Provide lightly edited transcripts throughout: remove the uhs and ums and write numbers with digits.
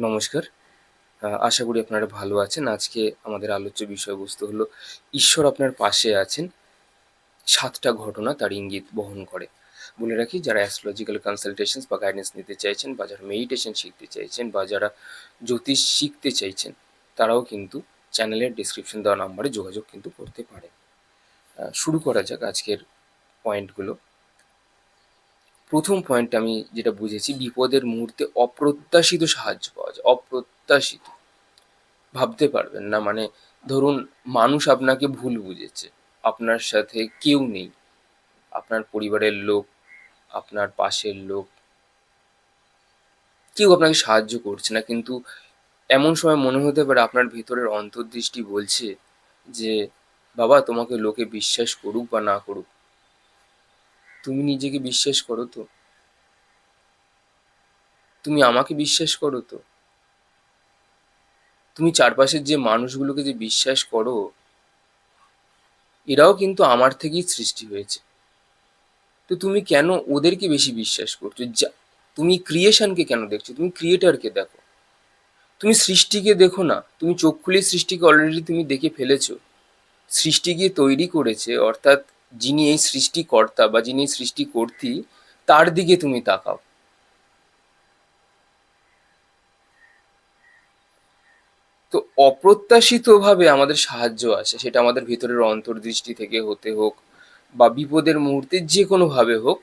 নমস্কার। আশা করি আপনারা ভালো আছেন। আজকে আমাদের আলোচ্য বিষয়বস্তু হলো ঈশ্বর আপনার পাশে আছেন। ৭ টা ঘটনা তার ইঙ্গিত বহন করে। বলে রাখি যারা অ্যাস্ট্রোলজিক্যাল কনসালটেশনস বা গাইডেন্স নিতে চাইছেন বা যারা মেডিটেশন শিখতে চাইছেন বা যারা জ্যোতিষ শিখতে চাইছেন, তারাও কিন্তু চ্যানেলের ডেসক্রিপশন দেওয়া নাম্বারে যোগাযোগ কিন্তু করতে পারেন। শুরু করা যাক আজকের পয়েন্টগুলো। প্রথম পয়েন্ট আমি যেটা বুঝেছি, বিপদের মুহূর্তে অপ্রত্যাশিত সাহায্য পাওয়া যায়। অপ্রত্যাশিত। ভাবতে পারবেন না, মানে ধরুন মানুষ আপনাকে ভুল বুঝেছে, আপনার সাথে কেউ নেই, আপনার পরিবারের লোক, আপনার পাশের লোক, কেউ আপনাকে সাহায্য করছে না, কিন্তু এমন সময় মনে হতে পারে আপনার ভেতরের অন্তর্দৃষ্টি বলছে যে বাবা, তোমাকে লোকে বিশ্বাস করুক বা না করুক, তুমি নিজেকে বিশ্বাস করো তো, তুমি আমাকে বিশ্বাস করো তো, তুমি চারপাশের যে মানুষগুলোকে যে বিশ্বাস করো, এরাও কিন্তু আমার থেকেই সৃষ্টি হয়েছে। তো তুমি কেন ওদেরকে বেশি বিশ্বাস করছো? তুমি ক্রিয়েশনকে কেন দেখছো? তুমি ক্রিয়েটারকে দেখো, তুমি সৃষ্টিকে দেখো না। তুমি চোখ খুলে সৃষ্টিকে অলরেডি তুমি দেখে ফেলেছো। সৃষ্টি গিয়ে তৈরি করেছে, অর্থাৎ যিনি এই সৃষ্টিকর্তা বা যিনি এই সৃষ্টিকর্ত্রী, তার দিকে তুমি তাকাও। তো অপ্রত্যাশিতভাবে আমাদের সাহায্য আসে, সেটা আমাদের ভিতরের অন্তর্দৃষ্টি থেকে হতে হোক বা বিপদের মুহূর্তে যে কোনোভাবে হোক,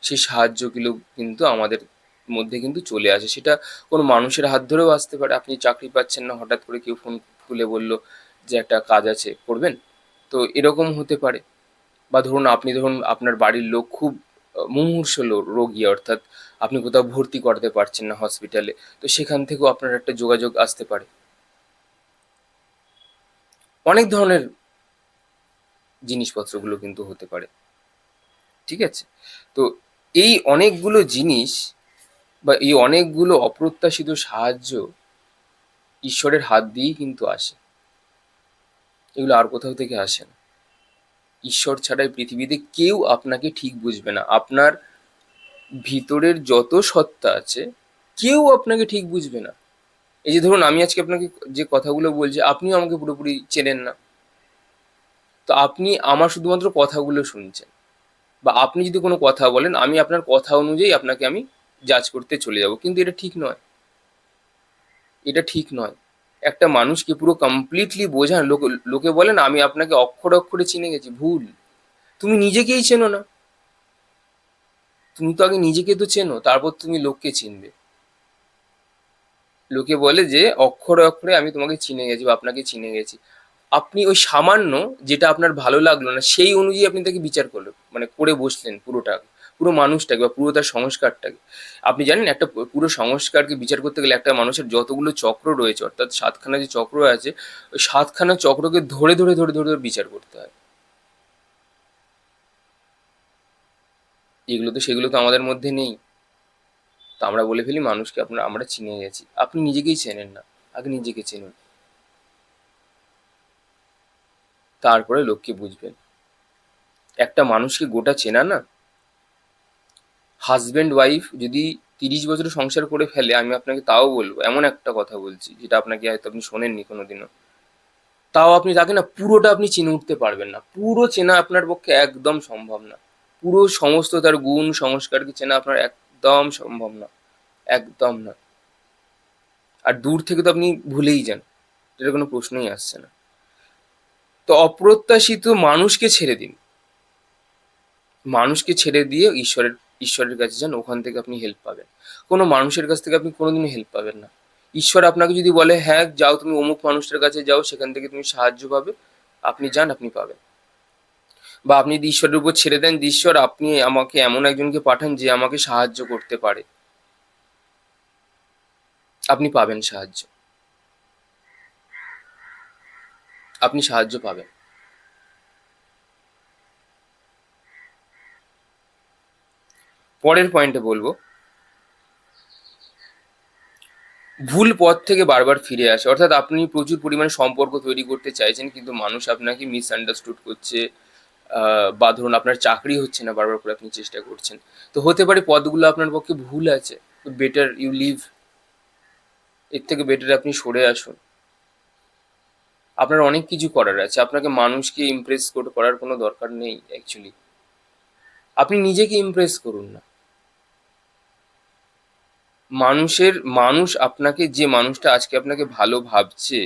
সেই সাহায্যগুলো কিন্তু আমাদের মধ্যে কিন্তু চলে আসে। সেটা কোনো মানুষের হাত ধরেও আসতে পারে। আপনি চাকরি পাচ্ছেন না, হঠাৎ করে কেউ ফোন তুলে বলল যে একটা কাজ আছে, করবেন? তো এরকম হতে পারে। বা ধরুন আপনার বাড়ির লোক খুব মুমূর্ষু রোগী, অর্থাৎ আপনি কোথাও ভর্তি করাতে পারছেন না হসপিটালে, তো সেখান থেকেও আপনার একটা যোগাযোগ আসতে পারে। অনেক ধরনের জিনিসপত্রগুলো কিন্তু হতে পারে। ঠিক আছে? তো এই অনেকগুলো জিনিস বা এই অনেকগুলো অপ্রত্যাশিত সাহায্য ঈশ্বরের হাত দিয়েই কিন্তু আসে। এগুলো আর কোথাও থেকে আসে না। ঈশ্বর ছাড়া এই পৃথিবীতে কেউ আপনাকে ঠিক বুঝবে না। আপনার ভিতরের যত সত্তা আছে, কেউ আপনাকে ঠিক বুঝবে না। এই যে ধরুন আমি আজকে আপনাকে যে কথাগুলো বলছি, আপনিও আমাকে পুরোপুরি চেনেন না। তো আপনি আমার শুধুমাত্র কথাগুলো শুনছেন। বা আপনি যদি কোনো কথা বলেন, আমি আপনার কথা অনুযায়ী আপনাকে আমি জাজ করতে চলে যাব, কিন্তু এটা ঠিক নয়। এটা ঠিক নয়। একটা মানুষকে পুরো কমপ্লিটলি বোঝান, লোকে বলেন আমি আপনাকে অক্ষরে অক্ষরে চিনে গেছি, ভুল। তুমি নিজেকেই চেনো না। তুমি তো আগে নিজেকে তো চেনো, তারপর তুমি লোককে চিনবে। লোকে বলে যে অক্ষরে অক্ষরে আমি তোমাকে চিনে গেছি বা আপনাকে চিনে গেছি। আপনি ওই সামান্য যেটা আপনার ভালো লাগলো না, সেই অনুযায়ী আপনি তাকে বিচার করলেন, মানে করে বসলেন পুরোটা, পুরো মানুষটাকে বা পুরো তার সংস্কারটাকে। আপনি জানেন একটা পুরো সংস্কারকে বিচার করতে গেলে একটা মানুষের যতগুলো চক্র রয়েছে, অর্থাৎ ৭ খানা যে চক্র আছে, ওই ৭ খানা চক্রকে ধরে ধরে ধরে ধরে ধরে বিচার করতে হয়। এগুলো তো সেগুলো তো আমাদের মধ্যে নেই। তো আমরা বলে ফেলি মানুষকে আমরা চিনে গেছি। আপনি নিজেকেই চেনেন না। আগে নিজেকে চিনুন, তারপরে লোককে বুঝবেন। একটা মানুষকে গোটা চেনা না, হাজব্যান্ড ওয়াইফ যদি 30 বছর সংসার করে ফেলে, আমি আপনাকে তাও বলবো, এমন একটা কথা বলছি যেটা আপনাকে হয়তো আপনি শোনেননি কোনোদিনও, তাও আপনি তাকে না পুরোটা আপনি চিনে উঠতে পারবেন না। পুরো চেনা আপনার পক্ষে একদম সম্ভব না। পুরো সমস্ত তার গুণ সংস্কারকে চেনা আপনার একদম সম্ভব না। একদম না। আর দূর থেকে তো আপনি ভুলেই যান, এটা কোনো প্রশ্নই আসছে না। তো অপ্রত্যাশিত মানুষকে ছেড়ে দিন। মানুষকে ছেড়ে দিয়ে ঈশ্বরের কাছে যান, ওখান থেকে আপনি হেল্প পাবেন। কোনো মানুষের কাছ থেকে আপনি কোনোদিনও হেল্প পাবেন না। ঈশ্বর আপনাকে যদি বলে হ্যাঁ যাও, তুমি অমুক মানুষটার কাছে যাও, সেখান থেকে তুমি সাহায্য পাবে, আপনি যান, আপনি পাবেন। বা আপনি যদি ঈশ্বরের উপর ছেড়ে দেন যে ঈশ্বর আপনি আমাকে এমন একজনকে পাঠান যে আমাকে সাহায্য করতে পারে, আপনি পাবেন সাহায্য। আপনি সাহায্য পাবেন। পরের পয়েন্টে বলবো, ভুল পথ থেকে বারবার ফিরে আসে, অর্থাৎ আপনি প্রচুর পরিমাণে সম্পর্ক তৈরি করতে চাইছেন, কিন্তু মানুষ আপনাকে মিসআন্ডারস্টুড করছে। বা ধরুন আপনার চাকরি হচ্ছে না, বারবার করে আপনি চেষ্টা করছেন। তো হতে পারে পথগুলো আপনার পক্ষে ভুল আছে, তো বেটার ইউ লিভ। এর থেকে বেটার আপনি সরে আসুন। আপনার অনেক কিছু করার আছে, আপনাকে মানুষকে ইমপ্রেস করার কোনো দরকার নেই অ্যাকচুয়ালি। আপনি নিজেকে ইমপ্রেস করুন না। মানুষ আপনাকে, যে মানুষটা আজকে আপনাকে ভালো ভাবছে,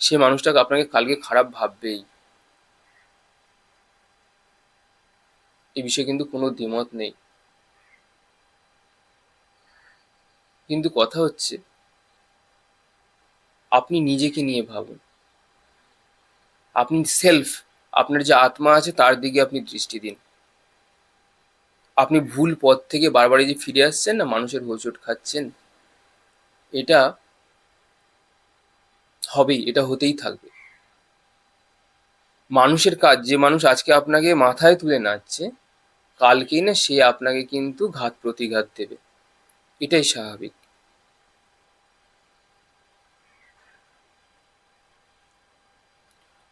সে মানুষটাকে আপনাকে কালকে খারাপ ভাববেই। এই বিষয়ে কিন্তু কোনো দ্বিমত নেই। কিন্তু কথা হচ্ছে, আপনি নিজেকে নিয়ে ভাবুন। আপনি আপনার যে আত্মা আছে তার দিকে আপনি দৃষ্টি দিন। আপনি ভুল পথ থেকে বারবার এই যে ফিরে আসছেন না, মানুষের হোঁচট খাচ্ছেন, এটা হবেই, এটা হতেই থাকবে। মানুষের কাজ, যে মানুষ আজকে আপনাকে মাথায় তুলে নাচছে, কালকেই না সে আপনাকে কিন্তু ঘাত প্রতিঘাত দেবে। এটাই স্বাভাবিক।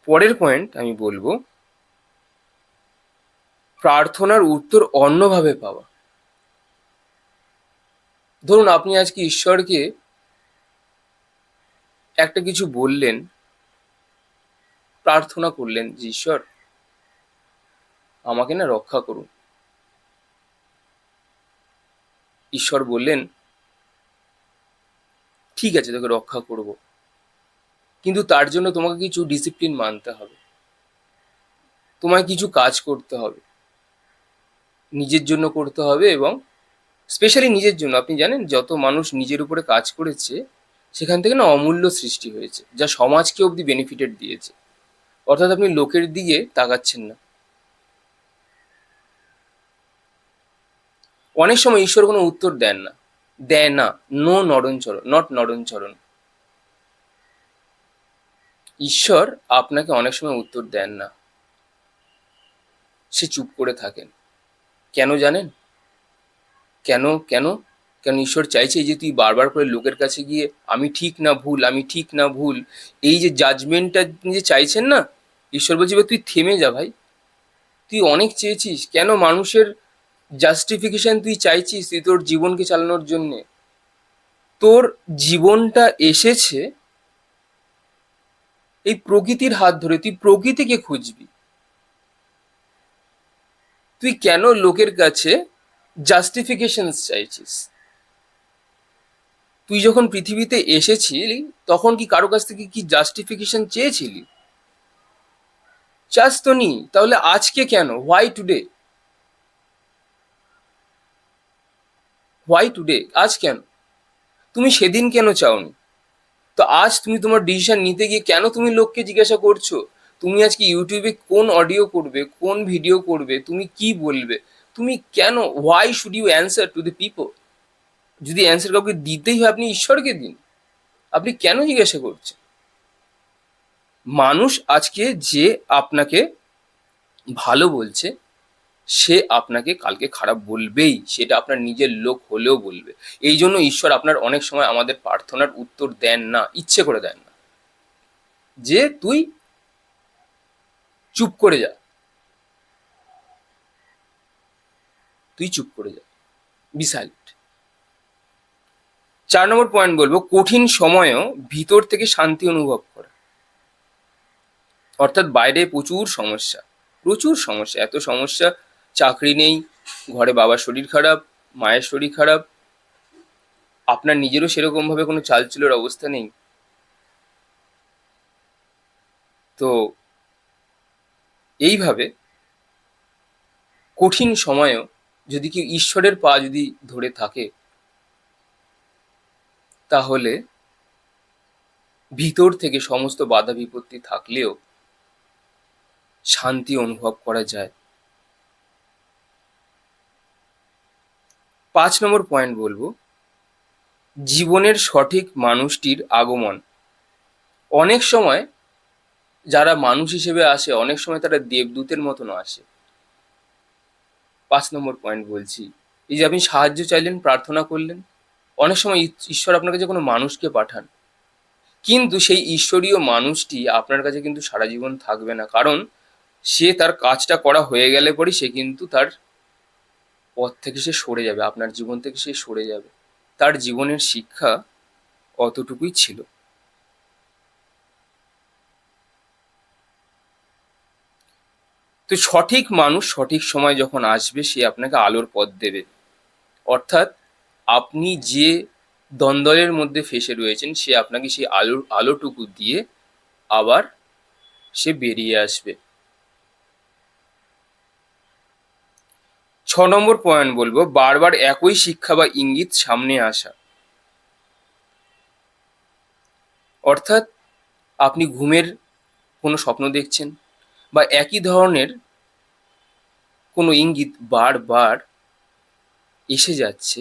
পরের পয়েন্ট আমি বলবো, প্রার্থনার উত্তর অন্যভাবে পাওয়া। ধরুন আপনি আজকে ঈশ্বরকে একটা কিছু বললেন, প্রার্থনা করলেন যে ঈশ্বর আমাকে না রক্ষা করুন। ঈশ্বর বললেন ঠিক আছে, তোকে রক্ষা করব, কিন্তু তার জন্য তোমাকে কিছু ডিসিপ্লিন মানতে হবে, তোমায় কিছু কাজ করতে হবে, নিজের জন্য করতে হবে, এবং স্পেশালি নিজের জন্য। আপনি জানেন যত মানুষ নিজের উপরে কাজ করেছে, সেখান থেকে না অমূল্য সৃষ্টি হয়েছে, যা সমাজকে অবধি বেনিফিটেড দিয়েছে। অর্থাৎ আপনি লোকের দিকে তাকাচ্ছেন না। অনেক সময় ঈশ্বর কোনো উত্তর দেয় না। নো নরণচরণ, নট নরণচরণ। ঈশ্বর আপনাকে অনেক সময় উত্তর দেন না, সে চুপ করে থাকেন। কেন জানেন? কেন কেন কেন ঈশ্বর চাইছে এই যে তুই বারবার করে লোকের কাছে গিয়ে আমি ঠিক না ভুল, আমি ঠিক না ভুল, এই যে জাজমেন্টটা যে চাইছেন না, ঈশ্বর বলছে এবার তুই থেমে যা ভাই। তুই অনেক চেয়েছিস, কেন মানুষের জাস্টিফিকেশন তুই চাইছিস তুই তোর জীবনকে চালানোর জন্যে? তোর জীবনটা এসেছে এই প্রকৃতির হাত ধরে, তুই প্রকৃতিকে খুঁজবি। তুই কেন লোকের কাছে জাস্টিফিকেশন চাইছিস? তুই যখন পৃথিবীতে এসেছিলি, তখন কি কারো কাছ থেকে কি জাস্টিফিকেশন চেয়েছিলি? চাস তো নি, তাহলে আজকে কেন? Why today? আজ কেন? তুমি সেদিন কেন চাওনি? তো আজ তুমি তোমার ডিসিশন নিতে গিয়ে কেন তুমি লোককে জিজ্ঞাসা করছো? তুমি আজকে ইউটিউবে কোন অডিও করবে, কোন ভিডিও করবে, তুমি কি বলবে? তুমি কেন, why should you answer to the people? যদি অ্যান্সার কাউকে দিতেই হয়, আপনি ঈশ্বরকে দিন। আপনি কেন জিজ্ঞাসা করছেন? মানুষ আজকে যে আপনাকে ভালো বলছে, সে আপনাকে কালকে খারাপ বলবেই, সেটা আপনার নিজের লোক হলেও বলবে। এই জন্য ঈশ্বর আপনার অনেক সময় আমাদের প্রার্থনার উত্তর দেন না, ইচ্ছে করে দেন না, যে তুই চুপ করে যা, তুই চুপ করে যা, বি সাইলেন্ট। 4 নম্বর পয়েন্ট বলবো, কঠিন সময়েও ভিতর থেকে শান্তি অনুভব করা। অর্থাৎ বাইরে প্রচুর সমস্যা, প্রচুর সমস্যা, এত সমস্যা, চাকরি নেই, ঘরে বাবার শরীর খারাপ, মায়ের শরীর খারাপ, আপনার নিজেরও সেরকম ভাবে কোনো চালচুলোর অবস্থা নেই। তো এইভাবে কঠিন সময়েও যদি কেউ ঈশ্বরের পা যদি ধরে থাকে, তাহলে ভিতর থেকে সমস্ত বাধা বিপত্তি থাকলেও শান্তি অনুভব করা যায়। 5 নম্বর পয়েন্ট বলবো, জীবনের সঠিক মানুষটির আগমন। অনেক সময় যারা মানুষ হিসেবে আসে, অনেক সময় তারা দেবদূতের মতনও আসে। 5 নম্বর পয়েন্ট বলছি, এই যে আপনি সাহায্য চাইলেন, প্রার্থনা করলেন, অনেক সময় ঈশ্বর আপনার কাছে কোনো মানুষকে পাঠান, কিন্তু সেই ঈশ্বরীয় মানুষটি আপনার কাছে কিন্তু সারা জীবন থাকবে না। কারণ সে তার কাজটা করা হয়ে গেলে পরই সে কিন্তু তার পথ থেকে সে সরে যাবে, আপনার জীবন থেকে সে সরে যাবে। তার জীবনের শিক্ষা অতটুকুই ছিল। তো সঠিক মানুষ সঠিক সময় যখন আসবে, সে আপনাকে আলোর পথ দেবে। অর্থাৎ আপনি যে দ্বন্দ্বের মধ্যে ফেঁসে রয়েছেন, সে আপনাকে সেই আলোটুকু দিয়ে আবার সে বেরিয়ে আসবে। 6 নম্বর পয়েন্ট বলবো, বারবার একই শিক্ষা বা ইঙ্গিত সামনে আসা। অর্থাৎ আপনি ঘুমের কোনো স্বপ্ন দেখছেন, বা একই ধরনের কোনো ইঙ্গিত বারবার এসে যাচ্ছে,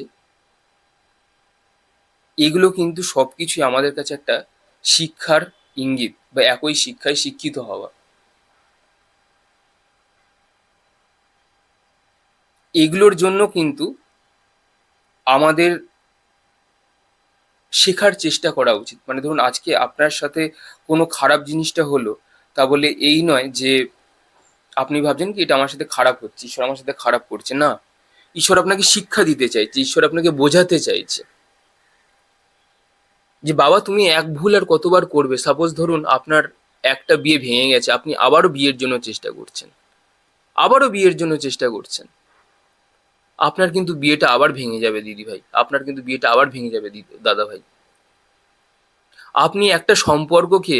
এগুলো কিন্তু সবকিছুই আমাদের কাছে একটা শিক্ষার ইঙ্গিত, বা একই শিক্ষায় শিক্ষিত হওয়া। এগুলোর জন্য কিন্তু আমাদের শেখার চেষ্টা করা উচিত। মানে ধরুন আজকে আপনার সাথে কোনো খারাপ জিনিসটা হলো, তা বলে এই নয় যে আপনি ভাবছেন কি এটা আমার সাথে খারাপ হচ্ছে, ঈশ্বর আমার সাথে খারাপ করছে। না, ঈশ্বর আপনাকে শিক্ষা দিতে চাইছে, ঈশ্বর আপনাকে বোঝাতে চাইছে যে বাবা তুমি এক ভুল আর কতবার করবে। সাপোজ ধরুন আপনার একটা বিয়ে ভেঙে গেছে, আপনি আবারও বিয়ের জন্য চেষ্টা করছেন, আবারও বিয়ের জন্য চেষ্টা করছেন, আপনার কিন্তু বিয়েটা আবার ভেঙে যাবে দিদি ভাই, আপনার কিন্তু বিয়েটা আবার ভেঙে যাবে দাদা ভাই। আপনি একটা সম্পর্ককে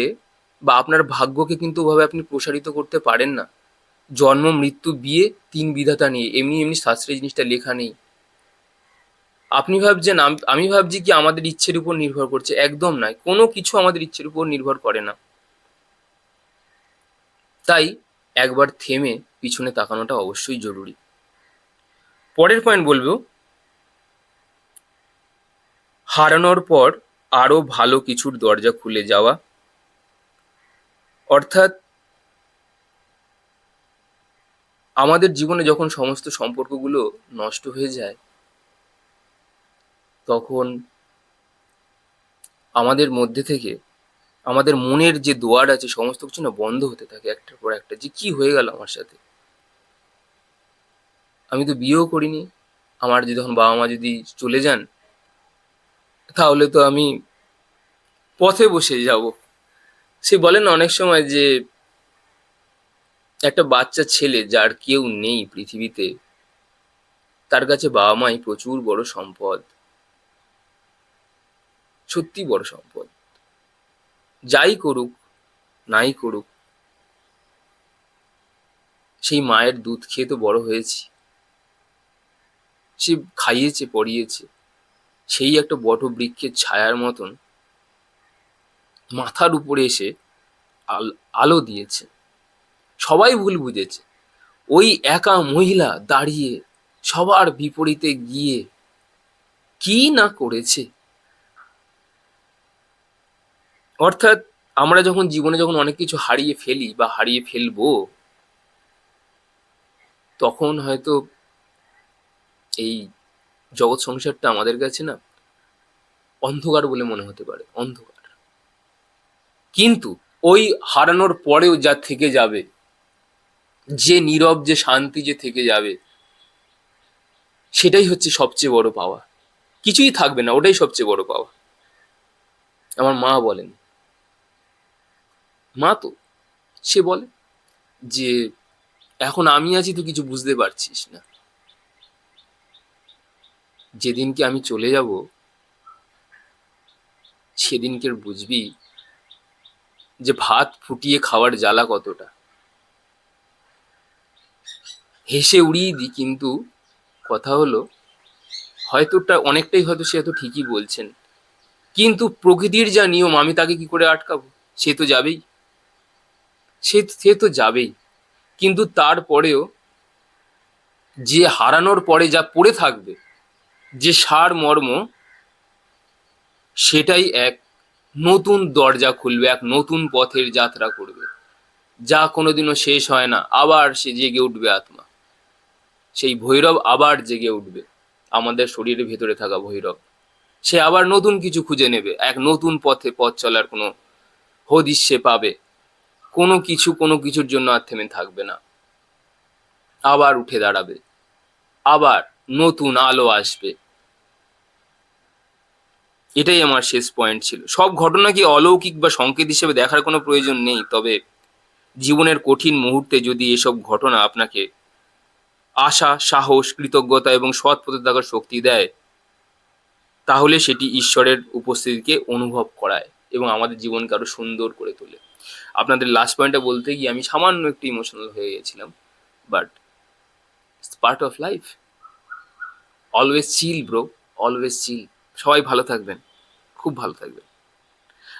বা আপনার ভাগ্যকে কিন্তু ওভাবে আপনি প্রসারিত করতে পারেন না। জন্ম মৃত্যু বিয়ে 3 বিধাতা নিয়ে, এমনি এমনি শাস্ত্রে জিনিসটা লেখা নেই। আপনি ভাবছেন আমি ভাবছি কি আমাদের ইচ্ছের উপর নির্ভর করছে, একদম নয়। কোনো কিছু আমাদের ইচ্ছের উপর নির্ভর করে না। তাই একবার থেমে পিছনে তাকানোটা অবশ্যই জরুরি। পরের পয়েন্ট বলবো, হারানোর পর আরো ভালো কিছুর দরজা খুলে যাওয়া। অর্থাৎ আমাদের জীবনে যখন সমস্ত সম্পর্কগুলো নষ্ট হয়ে যায়, তখন আমাদের মধ্যে থেকে আমাদের মনের যে দুয়ার আছে, সমস্ত কিছু না বন্ধ হতে থাকে একটার পর একটা, যে কি হয়ে গেল আমার সাথে। আমি তো বিয়েও করিনি, আমার যদি তখন বাবা মা যদি চলে যান, তাহলে তো আমি পথে বসে যাব। সে বলে না অনেক সময় যে একটা বাচ্চা ছেলে যার কেউ নেই পৃথিবীতে, তার কাছে বাবা মাই প্রচুর বড় সম্পদ, সত্যি বড় সম্পদ। যাই করুক নাই করুক, সেই মায়ের দুধ খেয়ে তো বড় হয়েছি, সে খাইয়েছে পরিয়েছে, সেই একটা বটবৃক্ষের ছায়ার মতন মাথার উপরে এসে আলো দিয়েছে। সবাই ভুল বুঝেছে, ওই একা মহিলা দাঁড়িয়ে সবার বিপরীতে গিয়ে কি না করেছে। অর্থাৎ আমরা যখন জীবনে যখন অনেক কিছু হারিয়ে ফেলি বা হারিয়ে ফেলবো, তখন হয়তো এই জগৎ সংসারটা আমাদের কাছে না অন্ধকার বলে মনে হতে পারে, অন্ধকার। কিন্তু ওই হারানোর পরেও যা থেকে যাবে, যে নীরব যে শান্তি যে থেকে যাবে, সেটাই হচ্ছে সবচেয়ে বড় পাওয়া। কিছুই থাকবে না, ওটাই সবচেয়ে বড় পাওয়া। আমার মা বলেন, মা তো সে বলে যে এখন আমি আছি তো কিছু বুঝতে পারছিস না, যেদিনকে আমি চলে যাব সেদিনকে বুঝবি যে ভাত ফুটিয়ে খাওয়ার জ্বালা কতটা। হেসে উড়িয়ে দিই, কিন্তু কথা হলো হয়তো ওটা অনেকটাই হয়তো সে হয়তো ঠিকই বলছেন, কিন্তু প্রকৃতির যা নিয়ম আমি তাকে কি করে আটকাবো। সে তো যাবেই, সে তো যাবেই। কিন্তু তারপরেও যে হারানোর পরে যা পড়ে থাকবে, যে সার মর্ম, সেটাই এক নতুন দরজা খুলবে, এক নতুন পথের যাত্রা করবে, যা কোনোদিনও শেষ হয় না। আবার সে জেগে উঠবে আত্মা, সেই ভৈরব আবার জেগে উঠবে, আমাদের শরীরের ভেতরে থাকা ভৈরব। সে আবার নতুন কিছু খুঁজে নেবে, এক নতুন পথে পথ চলার কোনো হদিশ সে পাবে। কোনো কিছু কোনো কিছুর জন্য আর থেমে থাকবে না, আবার উঠে দাঁড়াবে, আবার নতুন আলো আসবে। এটাই আমার শেষ পয়েন্ট ছিল। সব ঘটনাকে অলৌকিক বা সংকেত হিসেবে দেখার কোনো প্রয়োজন নেই, তবে জীবনের কঠিন মুহূর্তে যদি এসব ঘটনা আপনাকে আশা, সাহস, কৃতজ্ঞতা এবং সৎ পথে থাকার শক্তি দেয়, তাহলে সেটি ঈশ্বরের উপস্থিতিকে অনুভব করায় এবং আমাদের জীবনকে আরো সুন্দর করে তোলে। আপনাদের লাস্ট পয়েন্টটা বলতে গিয়ে আমি সামান্য একটু ইমোশনাল হয়ে গেছিলাম, but it's part of life. Always chill bro, always chill. সবাই ভালো থাকবেন, খুব ভালো থাকবেন।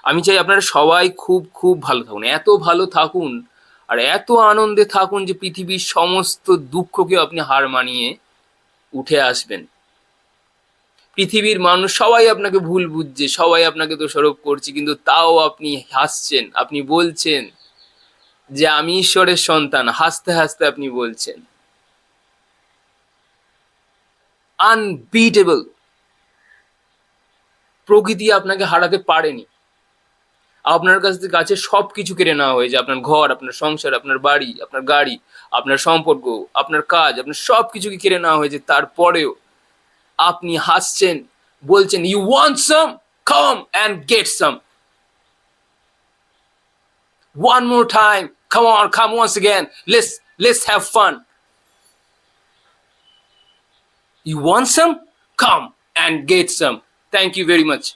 আমি চাই আপনারা সবাই খুব খুব ভালো থাকুন, এত ভালো থাকুন আর এত আনন্দে থাকুন যে পৃথিবীর সমস্ত দুঃখকে আপনি হার মানিয়ে উঠে আসবেন। পৃথিবীর মানুষ সবাই আপনাকে ভুল বুঝছে, সবাই আপনাকে দোষারোপ করছে, কিন্তু তাও আপনি হাসছেন, আপনি বলছেন যে আমি ঈশ্বরের সন্তান, হাসতে হাসতে আপনি বলছেন। আনবিটেবল। প্রকৃতি আপনাকে হারাতে পারেনি। আপনার কাছ থেকে কাছে সব কিছু কেড়ে নেওয়া হয়েছে, আপনার ঘর, আপনার সংসার, আপনার বাড়ি, আপনার গাড়ি, আপনার সম্পর্ক, আপনার কাজ, আপনার সব কিছুকে কেড়ে নেওয়া হয়েছে, তারপরেও আপনি হাসছেন, বলছেন you want some, come and get some. One more time, come on, come once again, let's have fun. You want some, come and get some. Thank you very much.